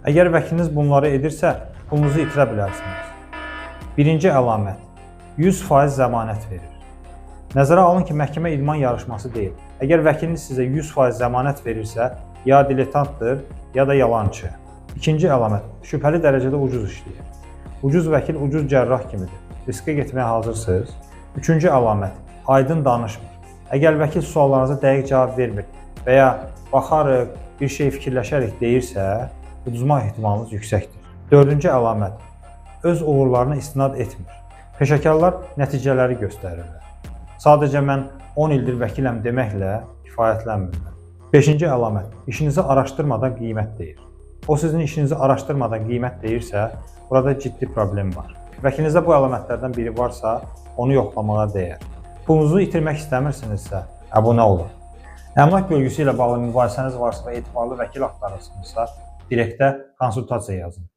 Əgər vəkiliniz bunları edirsə, pulunuzu itirə bilərsiniz. Birinci əlamət, 100% zəmanət verir. Nəzərə alın ki, məhkəmə idman yarışması deyil. Əgər vəkiliniz sizə 100% zəmanət verirsə, ya diletantdır, ya da yalançı. İkinci əlamət, şübhəli dərəcədə ucuz işləyir. Ucuz vəkil, ucuz cərrah kimidir. Riskə getməyə hazırsınız. Üçüncü əlamət, aydın danışmır. Əgər vəkil suallarınıza dəqiq cavab vermir və ya baxarıq, bir şey fikirləşərək deyirsə, uduzma ehtimalınız yüksəkdir. Dördüncü əlamət, öz uğurlarına istinad etmir. Peşəkarlar nəticələri göstərirlər. Sadəcə mən 10 ildir vəkiləm deməklə kifayətlənmirlər. Beşinci əlamət, işinizi araşdırmadan qiymət deyir. O sizin işinizi araşdırmadan qiymət deyirsə, burada ciddi problem var. Vəkilinizdə bu əlamətlərdən biri varsa, onu yoxlamağa dəyər. Pulunuzu itirmək istəmirsinizsə, abunə olun. Əmlak bölgüsü ilə bağlı mübahisəniz varsa və etibarlı vəkil axtarırsınızsa, direktə konsultasiya yazın.